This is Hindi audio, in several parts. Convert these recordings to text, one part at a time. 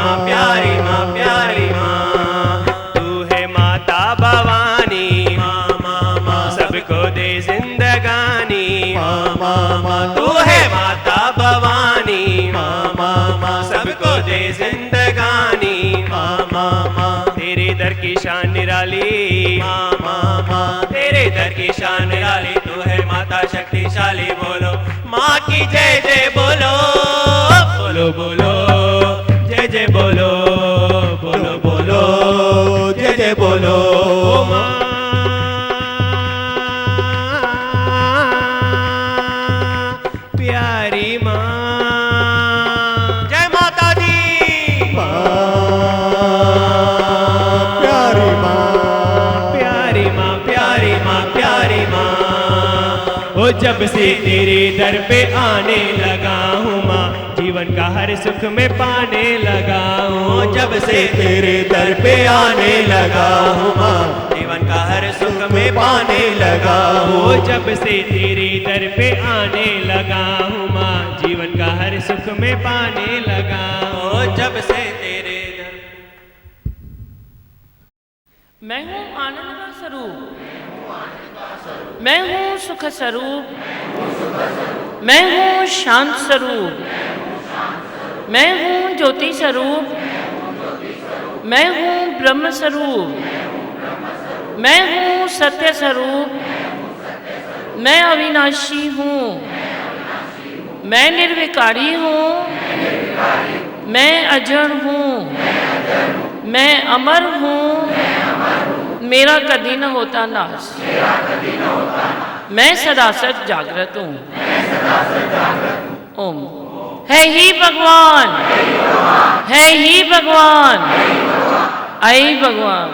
माँ प्यारी माँ प्यारी माँ तू है माता भवानी माँ माँ माँ सबको दे जिंदगानी माँ माँ माँ तू है माता भवानी माँ माँ माँ सबको दे जिंदगानी माँ माँ माँ तेरे दर की शान निराली माँ माँ माँ तेरे दर की शान निराली तू है माता शक्तिशाली बोलो माँ की जय जय बोलो बोलो बोलो जय जय बोलो बोलो बोलो जय जय बोलो ओ माँ प्यारी माँ जय माता दी प्यारी माँ प्यारी माँ प्यारी माँ प्यारी माँ ओ जब से तेरे दर पे आने लगा हूँ माँ जीवन का हर सुख में पाने लगा हूँ जब से तेरे दर पे आने लगा हूँ माँ जीवन का हर सुख में पाने लगा हूँ जब से तेरे दर पे आने लगा हूँ माँ जीवन का हर सुख में पाने लगा हूँ जब से तेरे दर मैं हूँ आनंद का स्वरूप मैं हूँ सुख स्वरूप मैं हूँ शांत स्वरूप मैं हूँ ज्योति स्वरूप मैं हूँ ब्रह्म स्वरूप मैं हूँ सत्य स्वरूप मैं अविनाशी हूँ मैं निर्विकारी हूँ मैं अजर हूँ मैं अमर हूँ मेरा कभी न होता नाश मैं सदासत जागृत हूँ ओम है ही भगवान है ही भगवान आई भगवान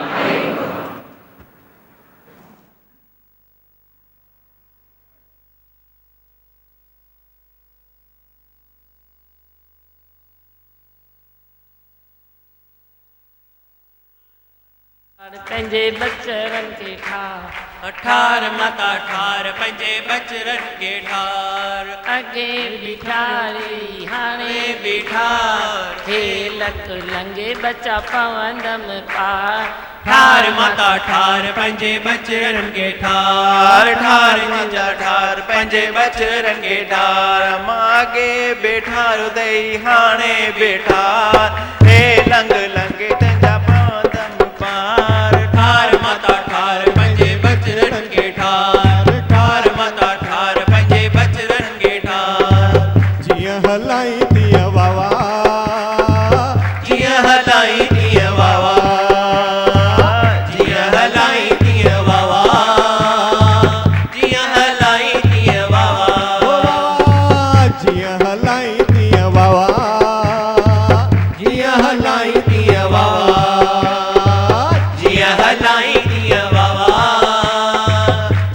पंजे बचरन के ठार ठार माता ठार पंजे बचरन के ठार अगे बिठारी हाणे बिठार हे लक लंगे बचा पवंदम पार ठार माता ठार पंजे बचरन के ठार ठार माता ठार पंजे बचरन के ठार मागे बेठार दई हाणे बेठार हे लंग लंगे तंजा पादम पार ठार माता ठार पंजे बचरन के ठार ठार माता ठार पंजे बचरन के ठार जिया हलाई दिया वावा जिया हलाई दिया वावा जिया हलाई दिया वावा जिया हलाई दिया वावा जिया हलाई दिया वावा जिया हलाई दिया वावा जिया हलाई दिया वावा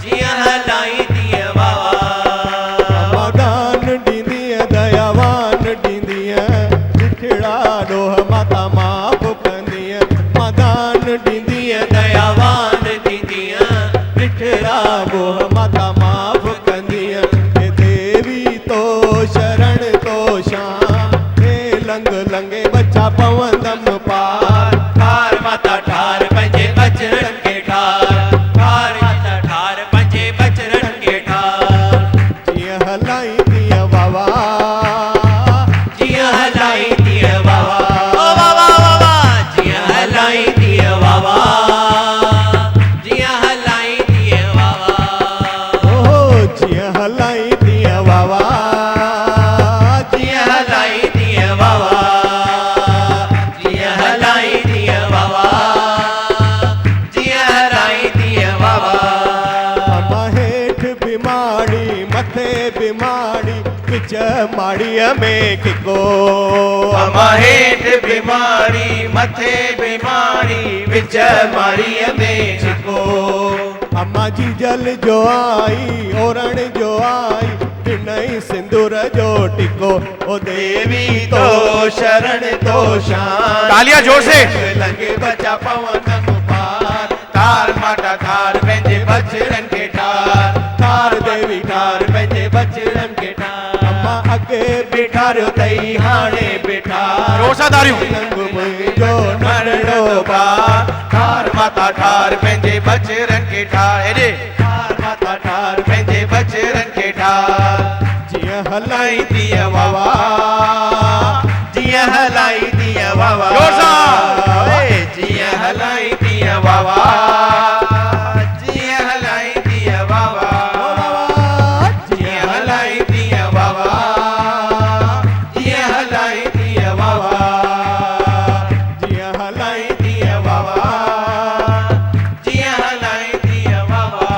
जिया हलाई दिया वावा मदान डींदिया दयावान डींदिया जिठड़ा डोह माता माफ कंदिया मदान डींदिया दयावान दीदियां जिठड़ा डोह माता माफ कंदिया हे देवी तो शरण तो शाम हे लंग लंगे बच्चा पवंदम पार ठार माता ठार पंजे बचरन के ठार ठार माता ठार पंजे बचरन के ठार जिया हलाई दिया वावा जिया हलाई दिया वावा ओ वावा वावा जिया हलाई दिया वावा जिया हलाई दिया वावा ओ जिया हलाई दिया वावा जिया हलाई दिया वावा जिया हलाई दिया वावा जिया हलाई दिया वावा अम्मा हेठ बीमारी मथे बीमारी विच माड़ीअ में किको अमा हेठ बीमारी मथे बीमारी विच मारीअ में छिको अम्मा जी जल जो आई ओरण जो आई नई सिंदूर जो टिको ओ देवी तो शरण तो शान तालियां जोर से। लंगे बचा पवनम पार तार माता ठार पंजे बचरन के ठार थार देवी ठार पंहिंजे बचड़न के ठार अम्मा अगे बिठारियो तई हाणे बिठार रोसादारियूं लंग मुंहिंजो नंढड़ो ॿार ठार माता ठार पंहिंजे बचरनि खे ठार हेॾे ठार माता ठार पंहिंजे बचरनि खे ठार जीअं हलाई तीअं वावा जीअं हलाई तीअं वावा जोर सां। जीअं हलाई तीअं वावा जीअं हलाई तीअं वावा जीअं हलाई तीअं वावा जीअं हलाई तीअं वावा जीअं हलाई तीअं वावा जीअं हलाई तीअं वावा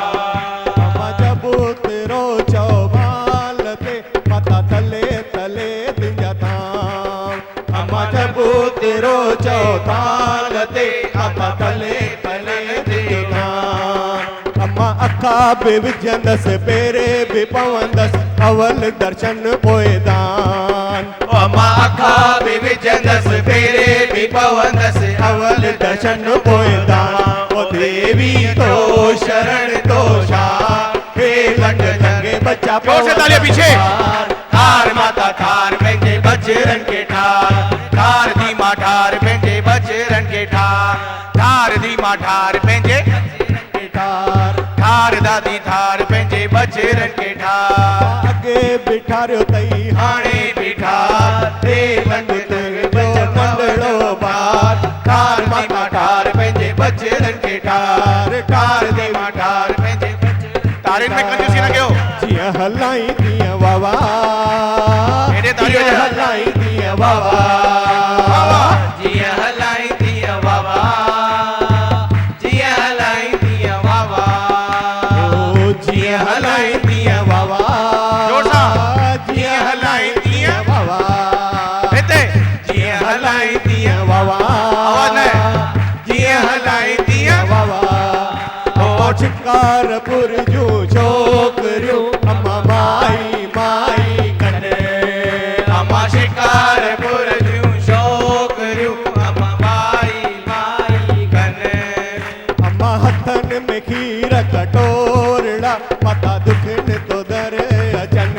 मजबूत रो चौबाल ते माता तले तले तुंहिंजा थाम मजबूत रो चौबाल ते माता तले तले तुंहिंजा थाम अम्मा अखा बि विझंदसि पेरे बि पवंदसि अवल दर्शन पोइ दान मां अखा बि विझंदसि पेरे बि पवंदसि अवल दर्शन पोइ दान ओ देवी तो शरण तो शा हे लंड लंगे बच्चा जोर से तालियां पीछे। ठार माता ठार पंहिंजे बचरनि खे ठार ठार दी मां ठार पंहिंजे बचरनि खे ठार ठार दी मां ठार पंहिंजे ठार ठार दादी ठार पंहिंजे बचरनि खे ठार अगे बिठारियो तई हाणे बि ठार हे लंड लंगे नंढड़ो ॿार ठार माता ठार पंहिंजे बचरनि खे ठार ठार दी मां ठार पंहिंजे तारिन में कंजूसी न कयो जीअं हलाई तीअं वावा हेॾे तारियूं जीअं वॼायो। हलाई तीअं वावा जीअं हलाई तीअं वावा जीअं हलाई तीअं वावा ओ जीअं हलाई तीअं वावा जोर सां। जीअं हलाई तीअं वावा हिते जीअं हलाई तीअं वावा आवाज़ न जीअं हलाई तीअं वावा ओ शिकारपुर जूं छोकरियूं अम्मा माई माई कने अम्मा शिकारपुर जूं छोकरियूं अम्मा माई माई कनि अम्मा हथन में खीर कटोरड़ा माता दुखन तो दर अचन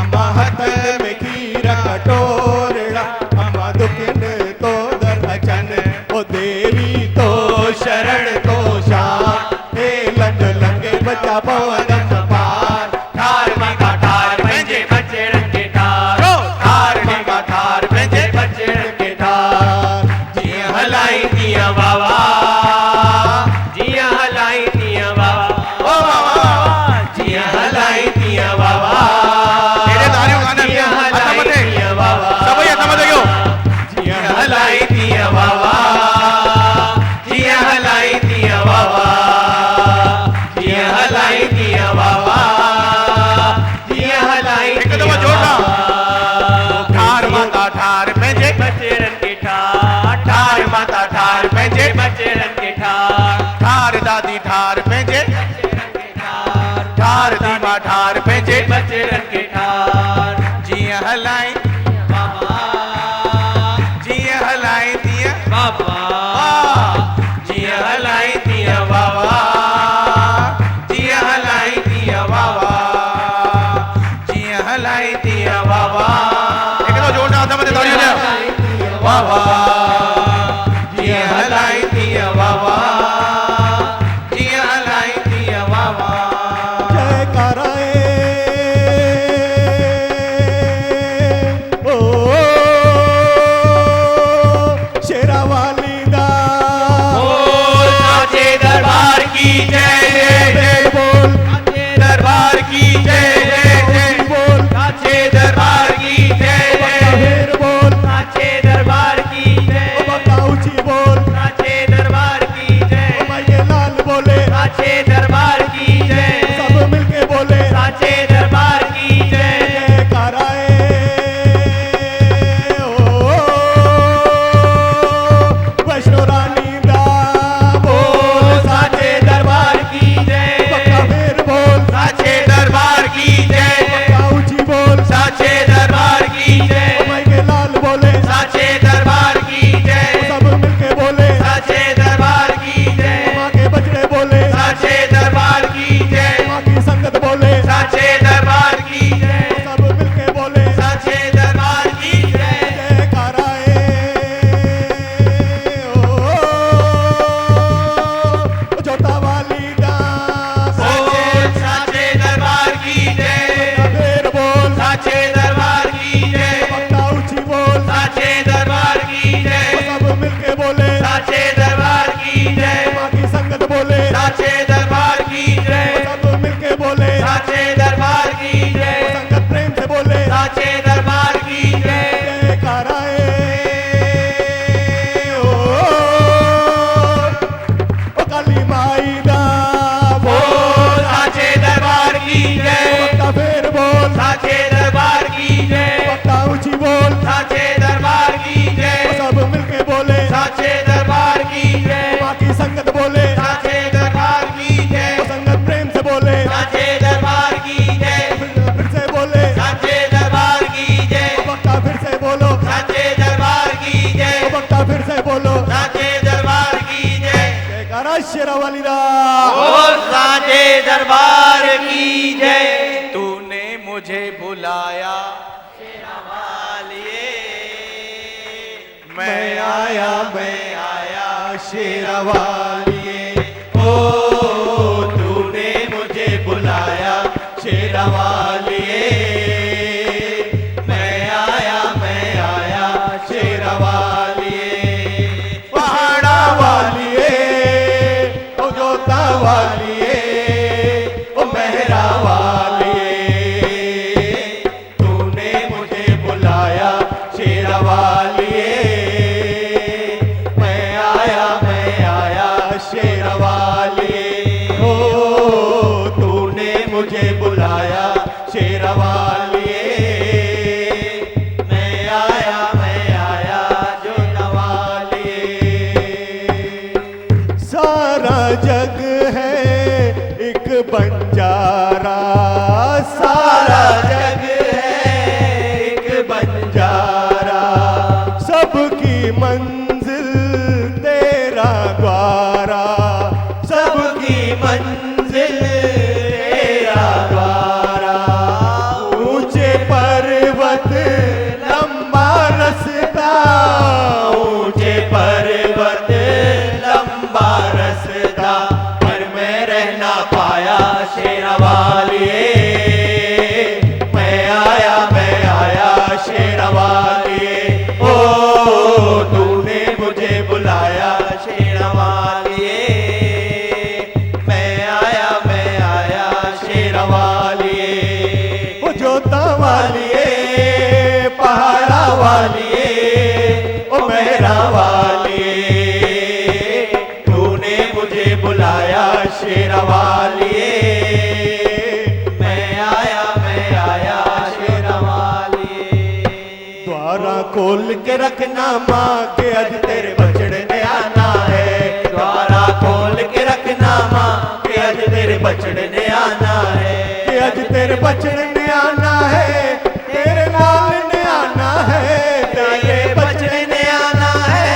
अम्मा हथन में खीर कटोरड़ा अम्मा दुखन तो दर अचन ओ देवी तो शरण तो शान हे लंड लंगे बच्चा पवन पार ठार माता ठार पंहिंजे बचड़नि खे ठार ठार माता ठार पंहिंजे बचड़नि खे ठार जीअं हलाई तीअं वावा जीअं हलाई तीअं वावा ओ वावा जीअं हलाई तीअं वावा हेॾे तारियूं कान जीअं हथ हलाई मथे तीअं वावा सभई हथ मथे कयो जीअं हलाई तीअं वावा जीअं हलाई तीअं वावा जीअं हलाई तीअं वावा जीअं हलाई हिकु दफ़ो जोर सां ठार माता ठार पंहिंजे बचड़नि खे ठार ठार माता ठार पंहिंजे बचड़नि खे ठार ठार दादी ठार पंहिंजे ठार दी मां ठार पंहिंजे बचड़नि खे ठार जीअं हलाई जीअं हलाई तीअं वावा जीअं हलाई तीअं वावा जीअं हलाई तीअं वावा जीअं हलाई तीअं वावा हिकु दफ़ो जोर सां हथ मथे तारियूं वॼायो वावा जीअं हलाई तीअं वावा जीअं हलाई तीअं वावा जय कराए ओ शेरा वाली दा बोल साचे दरबार की जय जय जय बोल साचे दरबार की जय जय जय बोल साचे दरबार की जय जय फिर बोल साचे दरबार की जय साचे दरबार की जय बक्ता ऊंची बोल साचे दरबार की जय सब मिलके बोले साचे दरबार की जय माँ की संगत बोले साचे दरबार की जय सब मिलके बोले साचे दरबार की जय संगत प्रेम से बोले साचे दरबार की जय जयकाराए ओ काली माई दा बोल साचे दरबार की जय बक्ता फिर बोल साचे दरबार की जय बक्ता ऊंची बोल साचे दरबार की जय सब मिलके बोले साचे दरबार की जय माँ की संगत बोले साचे दरबार की जय संगत प्रेम से बोले साचे दरबार की जय फिर से बोले साचे दरबार की जय बक्ता फिर से बोलो साचे दरबार की जय बक्ता फिर से बोलो साचे दरबार की जय जयकारा शेरावाली दा बोल साचे दरबार की जय तूने मुझे बुलाया मैं आया शेरावालिए ओ तूने मुझे बुलाया शेरावालिए मैं आया शेरावालिए पहाड़ा वालिए ओ जोता वालिए ओ मेहरा वालिए तूने मुझे बुलाया शेरावालिए मैं आया शेरावालिए हो तूने मुझे बुलाया शेरावालिए मैं आया जोतवालिए सारा जग है एक बंजारा सारा जग है एक बंजारा सबकी मंजिल तेरा द्वारा सबकी मंजिल तेरा द्वारा ऊंचे पर्वत लंबा रास्ता ऊंचे पर्वत लंबा रास्ता पर मैं रह ना पाया शेरावालिए मैं आया शेरावालिए ओ तूने मुझे बुलाया शेरावालिए मैं आया शेरावालिए ओ जोता वालिए पहाड़ा वालिए ओ मेहरा वालिए तूने मुझे बुलाया शेरावालिए मैं आया शेरावालिए द्वारा खोल के रखना माँ के आज तेरे बछड़े ने आना है द्वारा खोल के रखना माँ के आज तेरे बछड़े ने आना है कि आज तेरे बछड़े ने आना है तेरे लाल ने आना है तेरे बछड़े ने आना है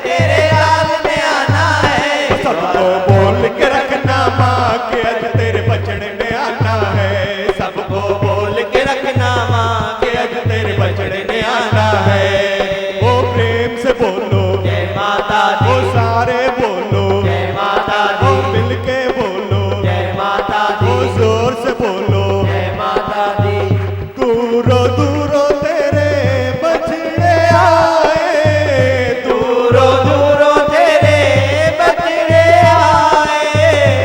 तेरे लाल ने आना है सबको बोल के रखना माँ के आज तेरे बछड़े ने आना है सबको बोल के रखना माँ के आज तेरे बछड़े ने आना है ओ प्रेम से बोलो जय माता ओ दी सारे बोलो जय माता ओ दी मिल के बोलो जय माता ओ दी जोर से बोलो जय माता दी दूरों दूरों तेरे बछड़े आए दूरों दूरों तेरे बछड़े आए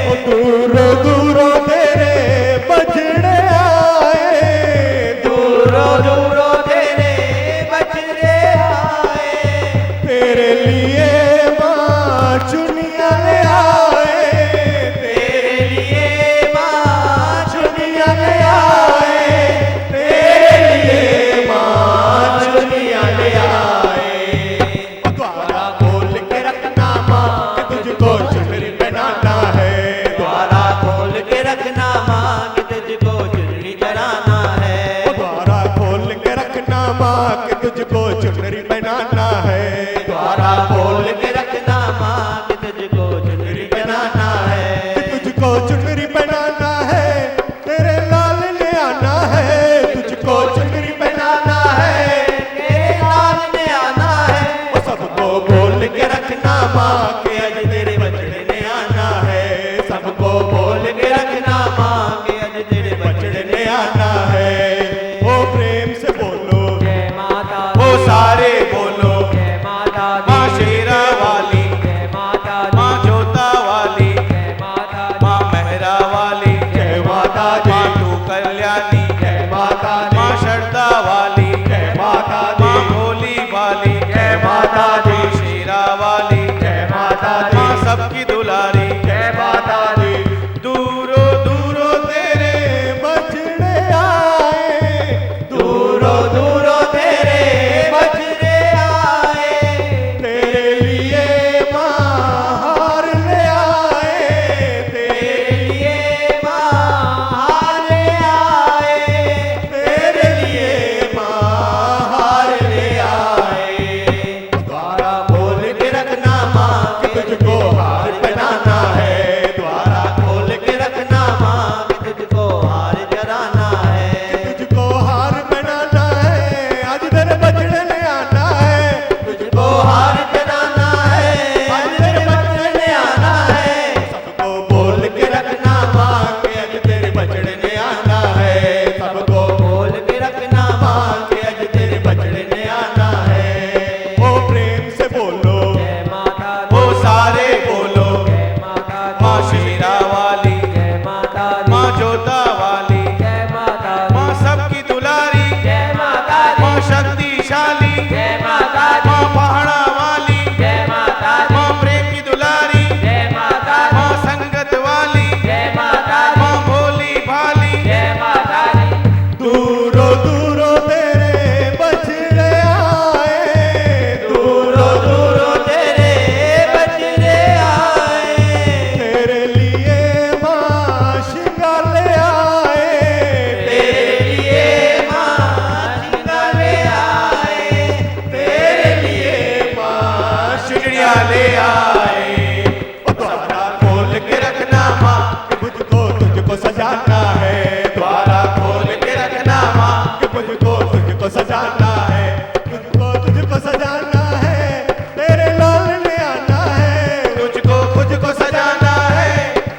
ओ दूरों दूरों तेरे बछड़े आए दूरों दूरों तेरे बछड़े आए तेरे लिए माँ चुनिया ले आए तेरे लिए माँ चुनिया ले आए तेरे लिए माँ चुनिया ले आए ओ द्वारा खोल के रखना माँ कि तुझको चुनरी पहनाना है द्वारा खोल के रखना माँ कि तुझको चुनरी चढ़ाना है ओ द्वारा खोल के रखना माँ कि तुझको चुनरी पहनाना है द्वारा खोल के रखना माँ कि तुझको चुनरी बनाना है कि तुझको चुनरी पहनाना है तेरे लाल ने आना है तुझको चुनरी पहनाना है तेरे लाल ने आना है ओ सबको बोल के रखना माँ के आज तेरे बछड़े ने आना है सबको बोल के रखना माँ के आज तेरे बछड़े ने आना है ओ प्रेम सारे बोलो जय माता माँ दी, शेरा वाली, जय माता दी, माँ जोता वाली, जय माता दी, माँ मेहरा वाली, जय माता दी, माँ तू कल्याणी, जय माता दी, माँ शरदा वाली, जय माता माँ दी, भोली वाली, जय माता दी, माँ शेरा वाली, जय माता दी, माँ सबकी दुलारी, जय माता दी। दूरो दूरो तेरे बछड़े आए, दूरो दूरो तेरे बछड़े आए, तेरे लिए हार ले आए, तेरे लिए हार ले आए, तेरे लिए हार ले आए। द्वारा खोल के रखना माँ कि तुझको हार पहनाना है, द्वारा खोल के रखना माँ कि तुझको हार जराना है, तुझको हार पहनाना है, आज तेरे बछड़े ले आना है, तुझको हार पहनाना है, आज तेरे बछड़े ले आना है। सबको बोल के रखना माँ कि आज तेरे बछड़े ले आना है, सबको बोल के रखना माँ कि आज तेरे बछड़े ले आना है। ओ प्रेम से बोलो जय माता दी, वो सारे बोलो जय माता दी, माँ शेरा वाली, जय माता दी, माँ जोता वाली, जय माता दी, माँ सबकी दुलारी, जय माता दी, माँ शक्तिशाली, जय माता दी, माँ पहाड़ा वाली, जय माता दी, माँ प्रेम की दुलारी, जय माता दी, माँ संगत वाली, जय माता दी, माँ भोली भाली, जय माता दी, दूरो दूरो तेरे बछड़े आए, दूरो दूरो तेरे बछड़े आए, तेरे लिए माँ श्रृंगार ले आए, तेरे लिए माँ श्रृंगार ले आए, तेरे लिए माँ चिड़िया ले आए। द्वारा खोल के रखना माँ कि मुझको तुझको सजाना है, द्वारा खोल के रखना माँ कि मुझको तुझको सजाना है, तुझको सजाना है, तेरे लाल ने आना है, तुझको खुद को सजाना है,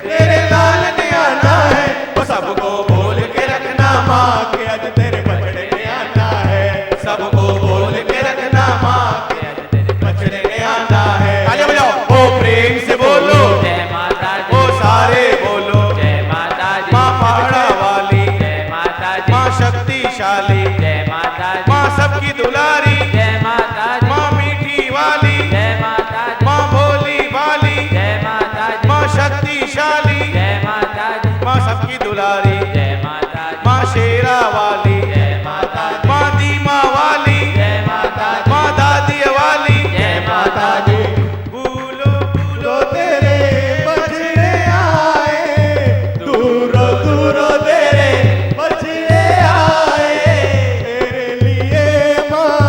तेरे लाल ने आना है। वो सबको बोल के रखना माँ, माँ के आज तेरे बछड़े ने आना है, सबको बोल के रखना माँ, के आज तेरे बछड़े ने आना है। तालियां बजाओ। ओ प्रेम से बोलो जय माता दी, ओ सारे बोलो जय माता दी, माँ पहाड़ा वाली, जय माता दी, माँ शक्तिशाली, जय माता दी, माँ सबकी दुलारी, जय माता दी, माँ मीठी वाली, जय माता दी, माँ भोली भाली, जय माता दी, माँ शक्तिशाली, जय माता दी, माँ सबकी दुलारी, जय माता दी, माँ शेरा वाली, जय माता दी, माँ दीमा वाली, जय माता दी, माँ दादी वाली, जय माता दी, बोलो बोलो तेरे बछड़े आए, दूरो दूरो तेरे बछड़े आए, तेरे लिए माँ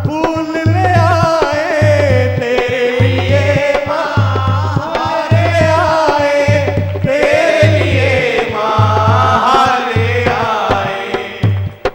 फूल ले आए, तेरे लिए माँ हार ले आए, तेरे लिए माँ हार ले आए।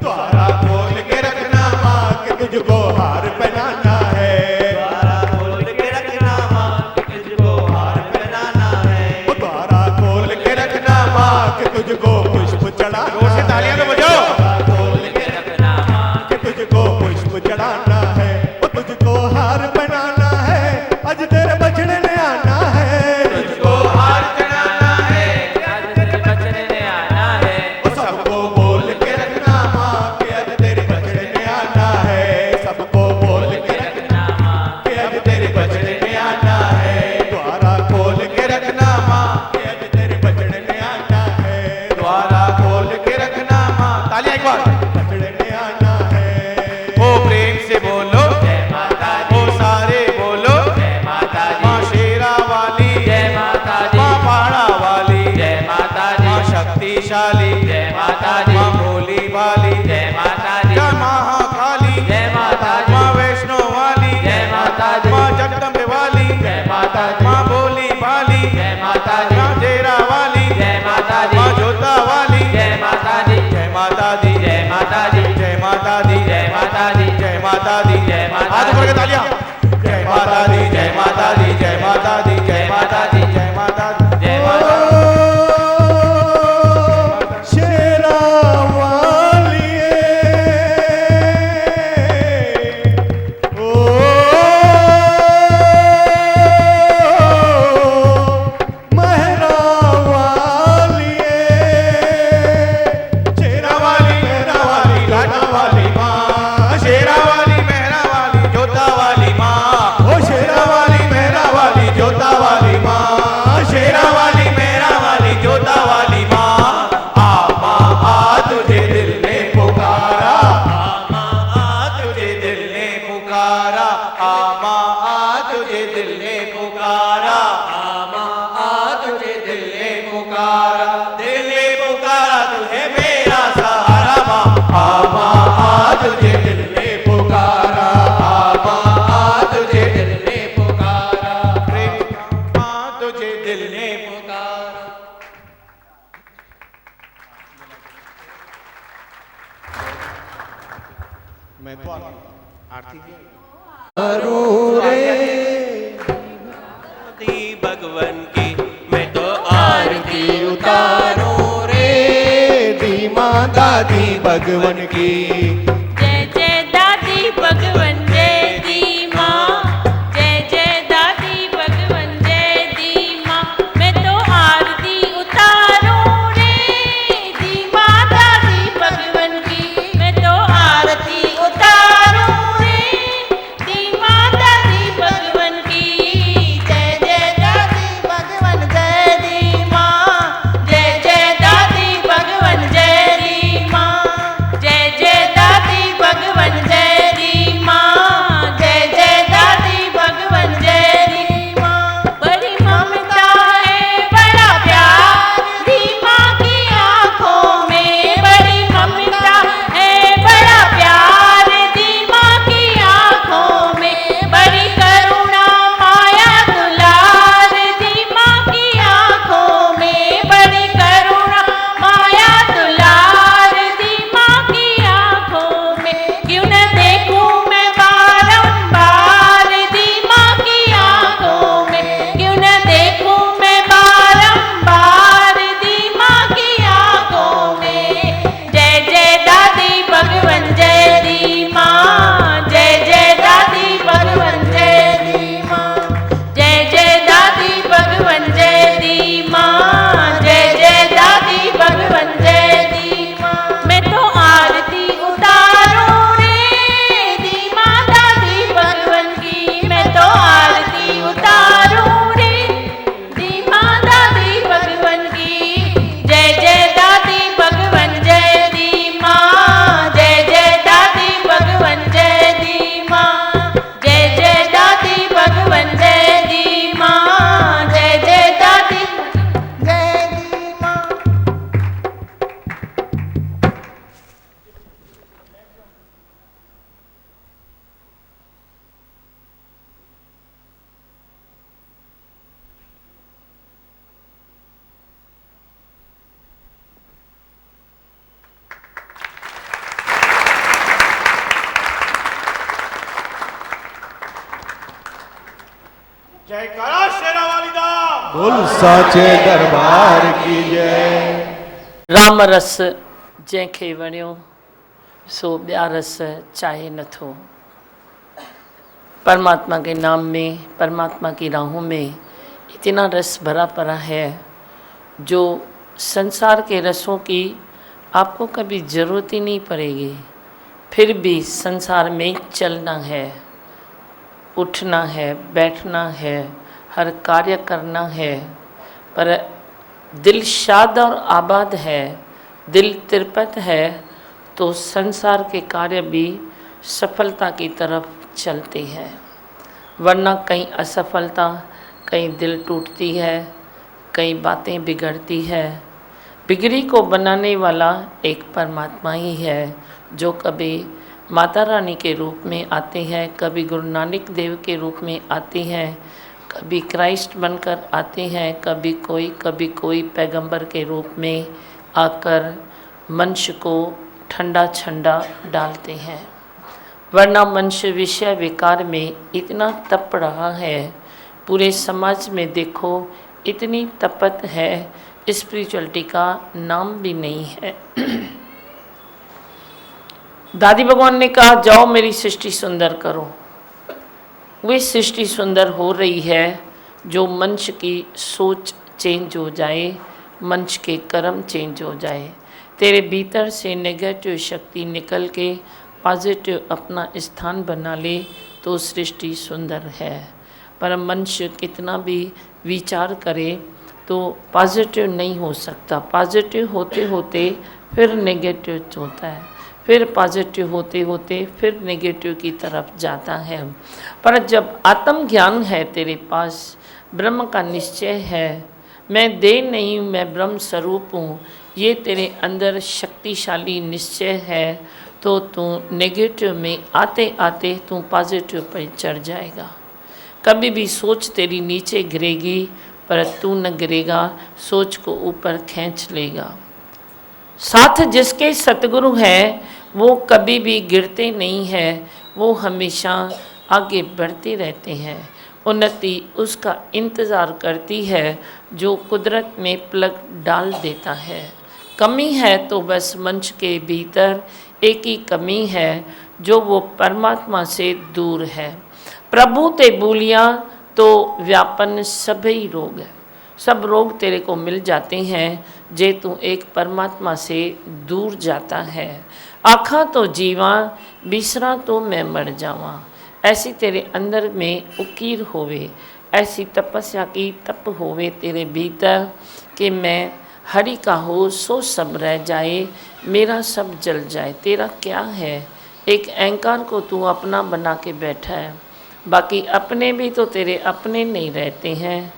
द्वारा खोल के रखना माँ कि तुझको हार पहनाना है, द्वारा खोल के रखना माँ कि तुझको हार पहनाना है, द्वारा खोल के रखना माँ कि तुझको पुष्प चढ़ाना जोर से तालियां तो बजाओ। द्वारा खोल के रखना माँ, कि तुझको पुष्प चढ़ाना है, वो तुझको हार पहनाना है, आज तेरे बछड़े ने आना है, तुझको हार चढ़ाना है, आज तेरे बछड़े ने आना है, वो सबको बोल के रखना माँ कि आज तेरे बछड़े ने आना है, सबको बोल के रखना रखना माँ, कि आज तेरे बछड़े ने आना है, द्वारा खोल के रखना माँ कि आज तेरे बछड़े ने आना है, द्वारा खोल के रखना माँ। तालियां एक बार। बछड़े ने आना है। ओ प्रेम से बोलो जय माता दी, ओ सारे बोलो जय माता दी, माँ शेरा वाली, जय माता दी, माँ पहाड़ा वाली, जय माता दी, माँ शक्तिशाली, जय माता दी, माँ भोली वाली, जय माता दी, जय महाकाली, जय माता दी, माँ वैष्णो वाली, जय माता दी, माँ जगदम्बे वाली, जय माता दी, माँ भोली भाली, जय माता दी, माँ डेरा वाली, जय माता दी, माँ जोता वाली, जय माता दी, जय माता दी, जय माता दी, जय माता दी, जय माता दी, जय माता दी, जय माता हाथ दी, ऊपर के तालियां। जय माता दी, जय माता दी, जय माता दी, जय माता दी, जय माता दी, जय माता दी, शेरा वालिए आमा आ तुझे दिल ने पुकारा, आमा आ तुझे दिल ने पुकारा, दिल ने पुकारा तू है मेरा सहारा माँ, आमा आ तुझे दिल ने पुकारा, आमा आ तुझे दिल ने पुकारा, प्रेम माँ तुझे दिल ने पुकारा। मैं तो आरती भगवान की मैं तो आरती उतारो रे धीमा दादी भगवन की। जय जय दादी भगवन जय दी माँ, जय जय दादी भगवन जय दी माँ, मैं तो आरती उतारूं रे दी माँ दादी भगवन की, मैं तो आरती उतारूं रे दी माँ दादी भगवन की। जय जय दादी भगवन जय दी माँ, जय जय दादी भगवन जय दी माँ, जय जय दादी भगवन जय दी माँ, जय जय दादी भगवन जय दी माँ। बड़ी ममता है बड़ा प्यार दी माँ की आँखों में, बड़ी ममता है बड़ा प्यार दी माँ की आँखों में, बड़ी करुणा माया दुलार दी माँ की आँखों में, बड़ी करुणा माया दुलार दी माँ की आँखों में। क्यों न देखूं मैं बारंबार दी माँ की आँखों में, क्यों न देखूं मैं बारंबार दी माँ की आँखों में। जय जय दादी भगवन जय दी माँ, जय जय दादी भगवन जय दी माँ, जय जय दादी भगवन जय दी माँ, जय जय दादी भगवन जय दी माँ। मैं तो आरती उतारूं रे दी माँ दादी भगवन की, मैं तो आरती उतारूं रे दी माँ दादी भगवन की। जय जय दादी भगवन जय दी माँ, जय जय दादी भगवन जय दी माँ, जय जय दादी भगवन जय दी माँ, जय जय दादी जय दी माँ। जयकारा शेरा वालिदा। बोल साचे दरबार की जय। राम रस जंहिंखे वणियो सो ॿिया रस चाहे नथो। परमात्मा के नाम में, परमात्मा की राहों में इतना रस भरा पड़ा है जो संसार के रसों की आपको कभी ज़रूरत ही नहीं पड़ेगी। फिर भी संसार में चलना है, उठना है, बैठना है, हर कार्य करना है, पर दिल शाद और आबाद है, दिल तिरपत है तो संसार के कार्य भी सफलता की तरफ चलते हैं। वरना कहीं असफलता, कहीं दिल टूटती है, कई बातें बिगड़ती है। बिगड़ी को बनाने वाला एक परमात्मा ही है जो कभी माता रानी के रूप में आते हैं, कभी गुरु नानक देव के रूप में आते हैं, कभी क्राइस्ट बनकर आते हैं, कभी कोई पैगंबर के रूप में आकर मनुष्य को ठंडा ठंडा डालते हैं। वरना मनुष्य विषय विकार में इतना तप रहा है, पूरे समाज में देखो इतनी तपत है, स्पिरिचुअलिटी का नाम भी नहीं है। दादी भगवान ने कहा जाओ मेरी सृष्टि सुंदर करो। वे सृष्टि सुंदर हो रही है जो मनुष्य की सोच चेंज हो जाए, मनुष्य के कर्म चेंज हो जाए, तेरे भीतर से नेगेटिव शक्ति निकल के पॉजिटिव अपना स्थान बना ले तो सृष्टि सुंदर है। पर मनुष्य कितना भी विचार करे तो पॉजिटिव नहीं हो सकता। पॉजिटिव होते होते फिर नेगेटिव होता है, फिर पॉजिटिव होते होते फिर नेगेटिव की तरफ जाता है। पर जब आत्म ज्ञान है तेरे पास, ब्रह्म का निश्चय है, मैं देह नहीं मैं ब्रह्म स्वरूप हूँ, ये तेरे अंदर शक्तिशाली निश्चय है, तो तू नेगेटिव में आते आते तू पॉजिटिव पर चढ़ जाएगा। कभी भी सोच तेरी नीचे गिरेगी पर तू न गिरेगा, सोच को ऊपर खींच लेगा। साथ जिसके सतगुरु हैं वो कभी भी गिरते नहीं हैं, वो हमेशा आगे बढ़ते रहते हैं। उन्नति उसका इंतज़ार करती है जो कुदरत में प्लग डाल देता है। कमी है तो बस मंच के भीतर एक ही कमी है, जो वो परमात्मा से दूर है। प्रभु ते भूलिया तो व्यापन सभी रोग है। सब रोग तेरे को मिल जाते हैं जे तू एक परमात्मा से दूर जाता है। आखा तो जीवा बिसरा तो मैं मर जावा, ऐसी तेरे अंदर में उकीर होवे, ऐसी तपस्या की तप होवे तेरे भीतर कि मैं हरि का हो सो सब रह जाए, मेरा सब जल जाए। तेरा क्या है? एक अहंकार को तू अपना बना के बैठा है, बाकी अपने भी तो तेरे अपने नहीं रहते हैं।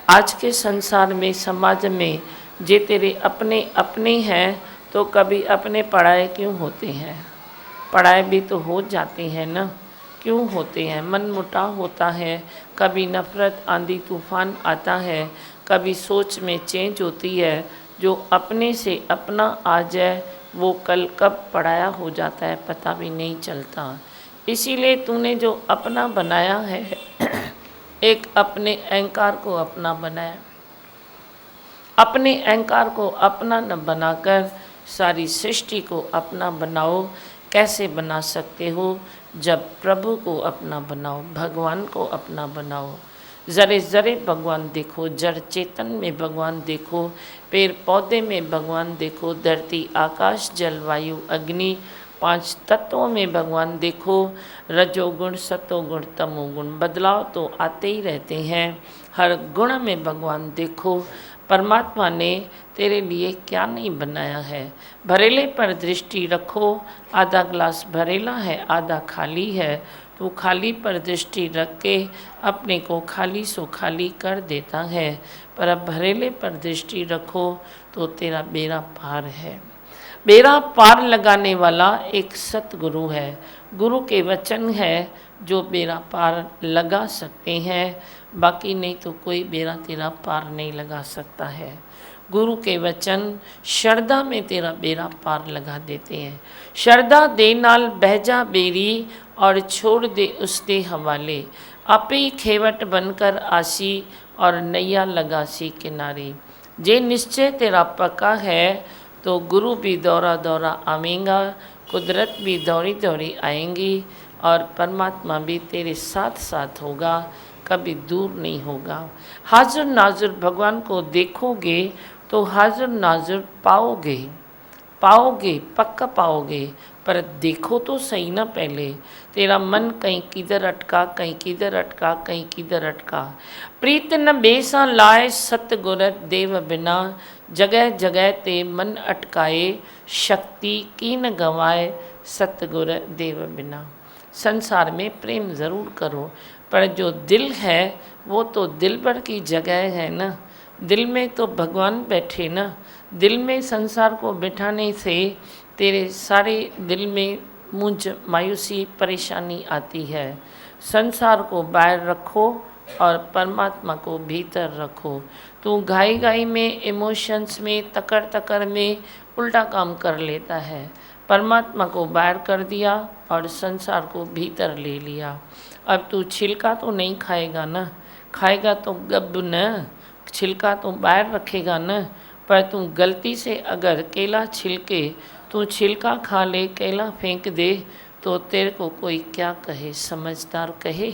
आज के संसार में समाज में जे तेरे अपने अपने हैं तो कभी अपने पढ़ाए क्यों होते हैं? पढ़ाए भी तो हो जाते हैं ना, क्यों होते हैं? मन मुटाव होता है, कभी नफरत आंधी तूफान आता है, कभी सोच में चेंज होती है। जो अपने से अपना आ जाए वो कल कब पराया हो जाता है पता भी नहीं चलता। इसीलिए तूने जो अपना बनाया है एक अपने अहंकार को अपना बनाया। अपने अहंकार को अपना न बनाकर सारी सृष्टि को अपना बनाओ। कैसे बना सकते हो? जब प्रभु को अपना बनाओ, भगवान को अपना बनाओ। ज़रे ज़रे भगवान देखो, जड़ चेतन में भगवान देखो, पेड़ पौधे में भगवान देखो, धरती आकाश जल वायु अग्नि 5 तत्वों में भगवान देखो। रजोगुण सतोगुण तमोगुण बदलाव तो आते ही रहते हैं, हर गुण में भगवान देखो। परमात्मा ने तेरे लिए क्या नहीं बनाया है? भरेले पर दृष्टि रखो, आधा ग्लास भरेला है आधा खाली है। तो खाली पर दृष्टि रख के अपने को खाली सो खाली कर देता है, पर अब भरेले पर दृष्टि रखो तो तेरा बेड़ा पार है। बेड़ा पार लगाने वाला एक सतगुरु है। गुरु के वचन है जो बेड़ा पार लगा सकते हैं, बाकी नहीं तो कोई बेड़ा तेरा पार नहीं लगा सकता है। गुरु के वचन श्रद्धा में तेरा बेड़ा पार लगा देते हैं। श्रद्धा दे नाल बहजा बेरी और छोड़ दे उसके हवाले, आपे खेवट बनकर आसी और नैया लगासी किनारे। जे निश्चय तेरा पक्का है तो गुरु भी दौरा दौरा आवेगा, कुदरत भी दौड़ी दौड़ी आएंगी और परमात्मा भी तेरे साथ साथ होगा, कभी दूर नहीं होगा। हाजिर नाजुर भगवान को देखोगे तो हाजिर नाजुर पाओगे, पाओगे पक्का पाओगे। पर देखो तो सही ना पहले, तेरा मन कहीं किधर अटका, कहीं किधर अटका, कहीं किधर अटका। प्रीत न बेसा लाए सतगुर देव बिना, जगह जगह ते मन अटकाए, शक्ति की न गंवाए सतगुर देव बिना। संसार में प्रेम ज़रूर करो, पर जो दिल है वो तो दिल भर की जगह है ना। दिल में तो भगवान बैठे ना। दिल में संसार को बिठाने से तेरे सारे दिल में मुझ मायूसी परेशानी आती है। संसार को बाहर रखो और परमात्मा को भीतर रखो। तू घाई घाई में, इमोशंस में, तकड़ तकड़ में उल्टा काम कर लेता है। परमात्मा को बाहर कर दिया और संसार को भीतर ले लिया। अब तू छिलका तो नहीं खाएगा ना, खाएगा तो गब न, छिलका तो बाहर रखेगा न। पर तू गलती से अगर केला छिलके तू छिलका खा ले, केला फेंक दे तो तेरे को कोई क्या कहे? समझदार कहे?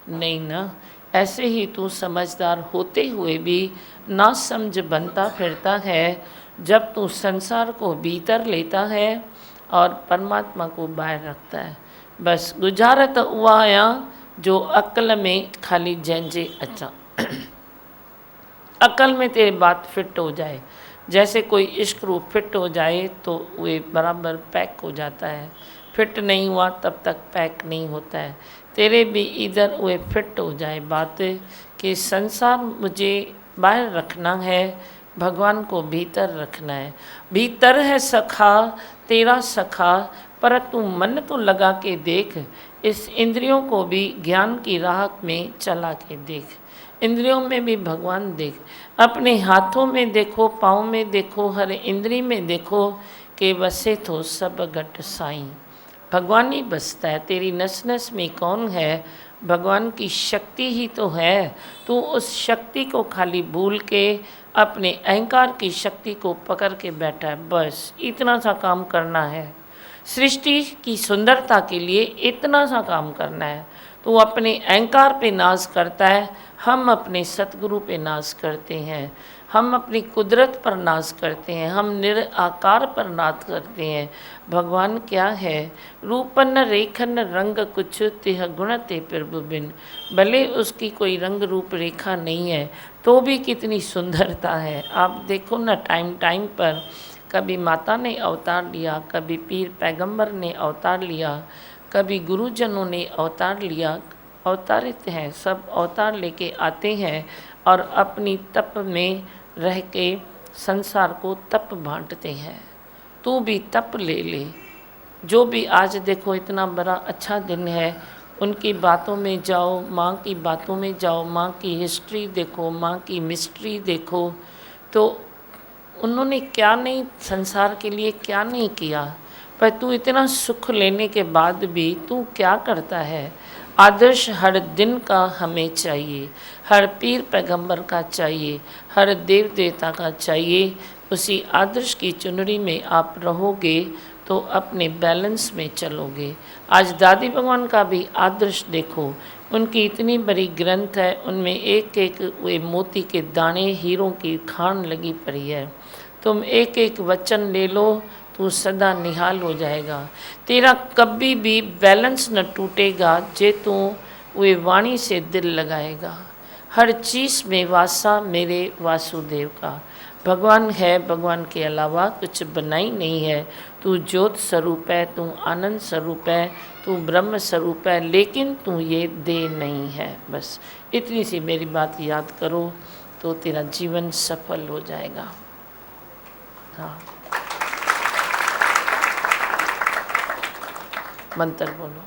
नहीं ना। ऐसे ही तू समझदार होते हुए भी ना समझ बनता फिरता है जब तू संसार को भीतर लेता है और परमात्मा को बाहर रखता है। बस गुजारत हुआ आया जो अक्ल में खाली जंजे अच्छा अकल में तेरी बात फिट हो जाए। जैसे कोई स्क्रू फिट हो जाए तो वे बराबर पैक हो जाता है, फिट नहीं हुआ तब तक पैक नहीं होता है। तेरे भी इधर वे फिट हो जाए बात कि संसार मुझे बाहर रखना है, भगवान को भीतर रखना है। भीतर है सखा तेरा सखा, पर तू मन तो लगा के देख, इस इंद्रियों को भी ज्ञान की राह में चला के देख। इंद्रियों में भी भगवान देख, अपने हाथों में देखो, पाँव में देखो, हर इंद्री में देखो कि बसे तो सब घट साईं। भगवान ही बसता है, तेरी नस नस में कौन है, भगवान की शक्ति ही तो है। तू उस शक्ति को खाली भूल के अपने अहंकार की शक्ति को पकड़ के बैठा है, बस इतना सा काम करना है। सृष्टि की सुंदरता के लिए इतना सा काम करना है। तो अपने अहंकार पे नाज करता है, हम अपने सतगुरु पे नाज करते हैं, हम अपनी कुदरत पर नाज करते हैं, हम निराकार पर नाज करते हैं। भगवान क्या है, रूपन रेखन रंग कुछ तिह गुण ते प्रभु बिन। भले उसकी कोई रंग रूप रेखा नहीं है तो भी कितनी सुंदरता है। आप देखो ना, टाइम टाइम पर कभी माता ने अवतार लिया, कभी पीर पैगंबर ने अवतार लिया, कभी गुरुजनों ने अवतार लिया। अवतारित हैं, सब अवतार लेके आते हैं और अपनी तप में रह के संसार को तप बांटते हैं। तू भी तप ले ले। जो भी आज देखो इतना बड़ा अच्छा दिन है, उनकी बातों में जाओ, माँ की बातों में जाओ, माँ की हिस्ट्री देखो, माँ की मिस्ट्री देखो, तो उन्होंने क्या नहीं संसार के लिए क्या नहीं किया। पर तू इतना सुख लेने के बाद भी तू क्या करता है। आदर्श हर दिन का हमें चाहिए, हर पीर पैगंबर का चाहिए, हर देव देवता का चाहिए। उसी आदर्श की चुनरी में आप रहोगे तो अपने बैलेंस में चलोगे। आज दादी भगवान का भी आदर्श देखो, उनकी इतनी बड़ी ग्रंथ है, उनमें एक एक वे मोती के दाने, हीरों की खान लगी पड़ी है। तुम एक एक वचन ले लो, तू सदा निहाल हो जाएगा। तेरा कभी भी बैलेंस न टूटेगा जे तू वे वाणी से दिल लगाएगा। हर चीज़ में वासा मेरे वासुदेव का। भगवान है, भगवान के अलावा कुछ बनाई नहीं है। तू ज्योत स्वरूप है, तू आनंद स्वरूप है, तू ब्रह्म स्वरूप है, लेकिन तू ये दे नहीं है। बस इतनी सी मेरी बात याद करो तो तेरा जीवन सफल हो जाएगा। हाँ, मंत्र बोलो।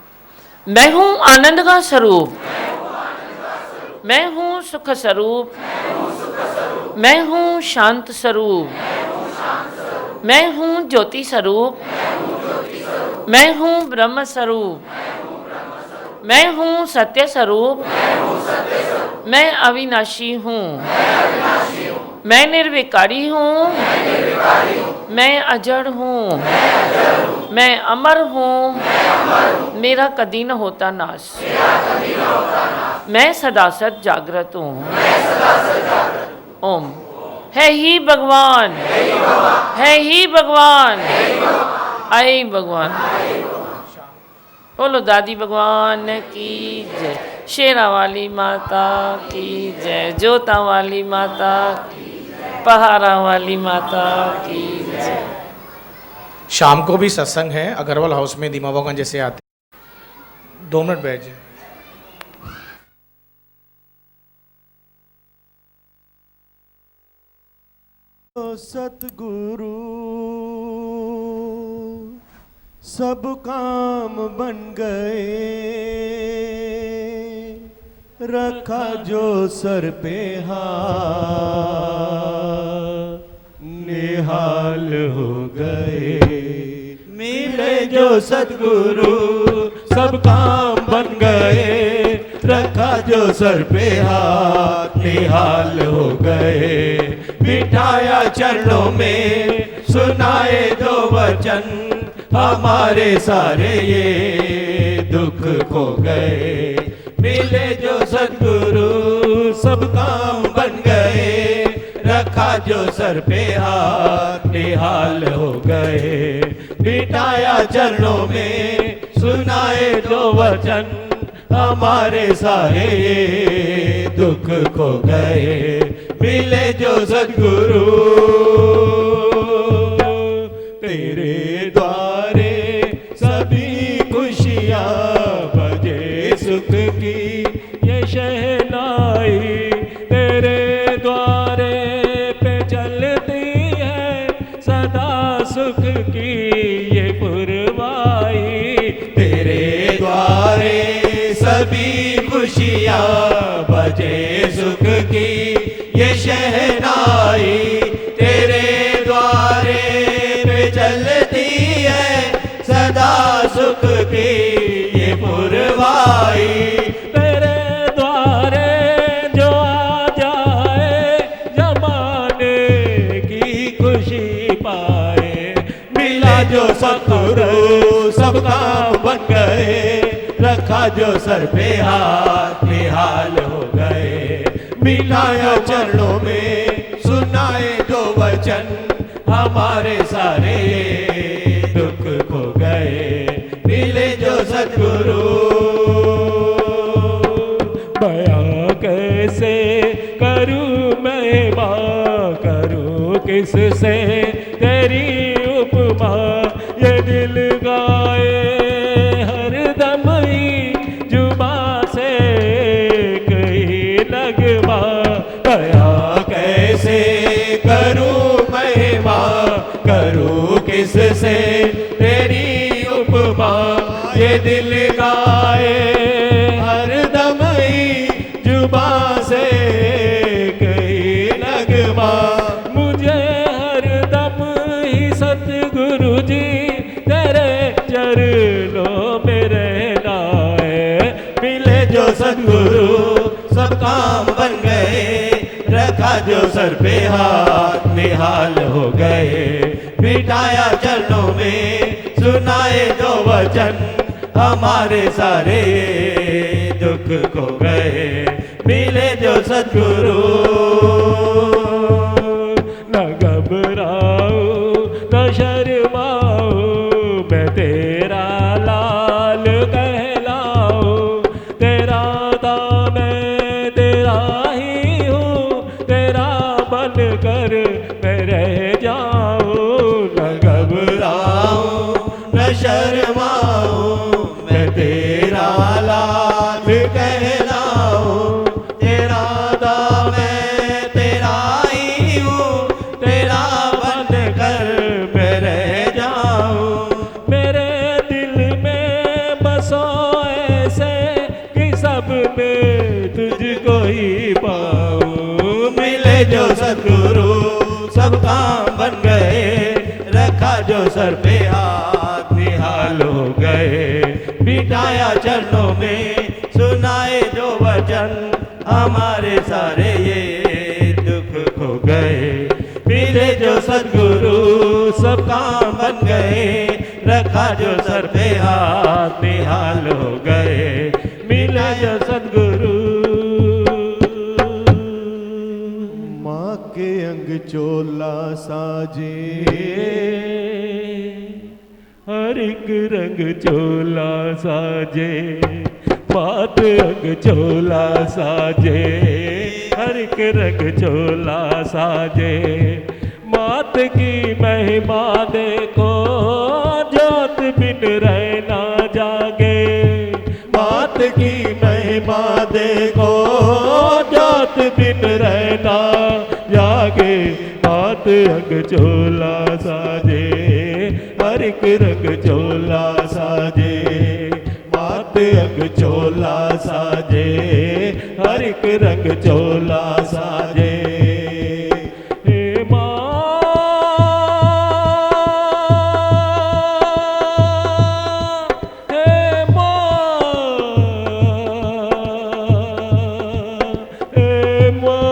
मैं हूँ आनंद का स्वरूप, मैं हूँ सुख स्वरूप, मैं हूँ शांत स्वरूप, मैं हूँ ज्योति स्वरूप, मैं हूँ ब्रह्म स्वरूप, मैं हूँ सत्य स्वरूप, मैं अविनाशी हूँ, मैं निर्विकारी हूँ, मैं अजड़ हूँ, मैं अमर हूँ, मेरा कदी न होता नाश, मैं सदा सद जागृत हूँ। ओम। है ही भगवान, है ही भगवान, आई भगवान। बोलो दादी भगवान की जय, शेरा वाली माता की जय, जोता वाली माता की, पहाड़ा वाली माता की जय। शाम को भी सत्संग है अग्रवाल हाउस में, दीमा भगवान जैसे आते। 2 मिनट बैठ जाए। सतगुरु सब काम बन गए, रखा जो सर पे हाथ, निहाल हो गए। मिले जो सतगुरु सब काम बन गए, रखा जो सर पे हाथ, निहाल हो गए। बिठाया चरणों में सुनाए दो वचन, हमारे सारे ये दुख खो गए। मिले जो सतगुरु सब काम बन गए, रखा जो सर पे हाथ, निहाल हो गए। बिठाया चरणों में सुनाए दो वचन, हमारे सारे ये दुख खो गए। मिले जो सद्गुरु तेरे द्वारे सभी खुशियाँ बजे सुख की ये शहनाई तेरे द्वारे पे चलती है सदा सुख की ये पुरवाई। तेरे द्वारे सभी खुशियाँ बजे सुख की ये शहनाई तेरे द्वारे पे चलती है सदा सुख की ये पुरवाई। तेरे द्वारे जो आ जाए जमाने की खुशी पाए। मिला जो सतगुरु सब काम बन गए रखा जो सर पे हाथ निहाल हो गए। मिलाया चरणों में सुनाए जो वचन हमारे सारे दुख खो गए। मिले जो सतगुरु बयां कैसे करूं महिमा करूं किससे तेरी उपमा। ये दिल गाए हर दम ही जुबां से कहीं नगमा। बयां कैसे करूं महिमा करूं किससे तेरी उपमा। ये दिल गाए हर दम ही जुबां से कहीं नगमा। मुझे हर दम ही सतगुरु जी तेरे चरणों में रहना है। मिले जो सतगुरु सब काम बन गए रखा जो सर पे हाथ निहाल हो गए। मिटाया चरणों में सुनाए जो वचन हमारे सारे दुख खो गए। मिले जो सतगुरु न घबराओ न शर्माओ मैं तेरा लाल कहलाओ। तेरा दाम मैं तेरा ही हूँ तेरा बन कर मैं रह जाऊँ। न घबराओ न शर्माओ मैं तेरा लाल कहलाऊं। तेरा दाम मैं तेरा ही हूँ तेरा बन कर मैं रह जाऊं। मेरे दिल में बसो ऐसे कि सब में तुझको ही पाऊँ। मिले जो सतगुरु सब काम बन गए रखा जो सर पे हाथ निहाल हो गए। मिटाया चरणों में सुनाए जो वचन हमारे सारे ये दुख खो गए। मिले जो सतगुरु सब काम बन गए रखा जो सर पे हाथ निहाल हो गए। मिला जो सतगुरु माँ के अंग चोला साजे हर एक रंग चोला साजे। मात अंग चोला साजे हर एक रंग चोला साजे। मात की महिमा देखो जोत बिन रहना जागे। मात की महिमा देखो जोत बिन रहना जागे। मात अंग चोला साजे हर एक रंग चोला साजे। मात अंग चोला साजे हर एक रंग चोला साजे। हे माँ हे माँ हे माँ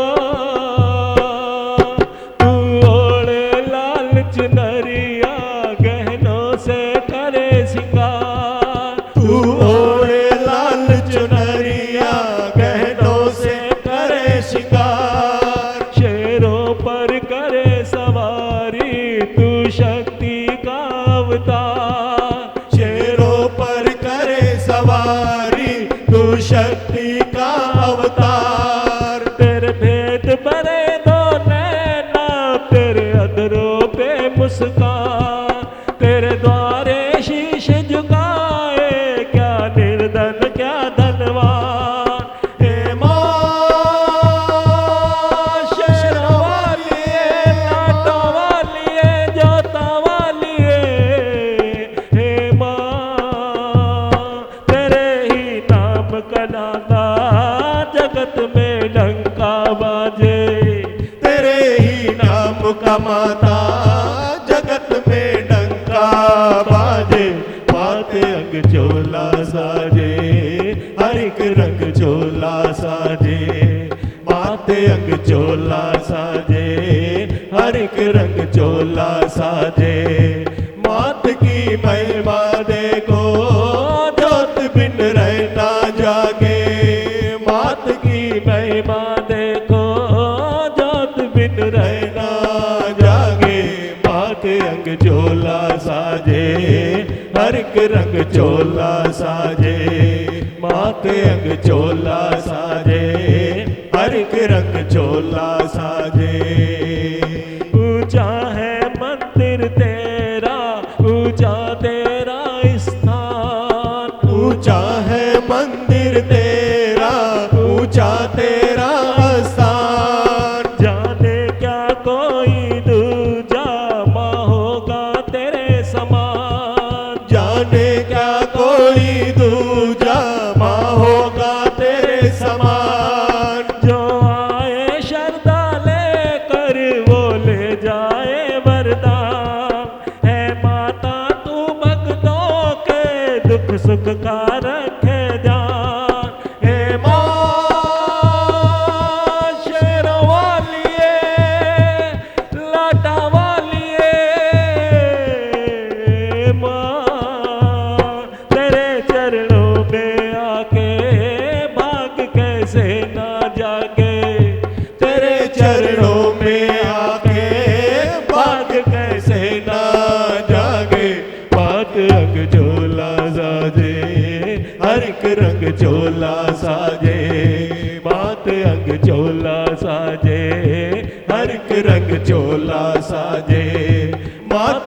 तू ओढ़े लाल चुनरिया गहनों से करे सिंगार। तू ओढ़े लाल चुनरिया गहनों से करे शिकार। शेरों पर करे सवारी तू शक्ति का अवतार। शेरों पर करे सवारी तू शक्ति का अवतार। तेरे भेद भरे दो का नाता जगत में डंका बाजे। तेरे ही नाम का माता जगत में डंका बाजे। माते अंग चोला साजे हर एक रंग चोला साजे। माते अंग चोला साजे हर एक रंग चोला साजे। मात की महिमा देखो जोत बिन रहना जागे। मात की महिमा देखो जोत बिन रहना जागे। माते अंग चोला साजे हर एक रंग चोला साजे। माते अंग चोला साजे हर एक रंग चोला साजे। ऊंचा है मंदिर तेरा, ऊंचा तेरा स्थान। ऊंचा है मंदिर तेरा, ऊंचा तेरा स्थान। जाने क्या कोई दूजा माँ होगा तेरे समान। जाने क्या कोई दूजा माँ होगा तेरे समान। जो आए श्रद्धा लेकर वो ले जाए वरदान। है माता तू भक्तों के दुख सुख का रखे ध्यान। हे माँ शेरों वालिए लाटा वालिए। माँ तेरे चरणों में आके भाग कैसे ना जागे। तेरे चरणों में आके भाग कैसे ना जागे। मात अंग चोला साजे हर एक रंग चोला साजे। मात अंग चोला साजे हर एक रंग चोला साजे। मात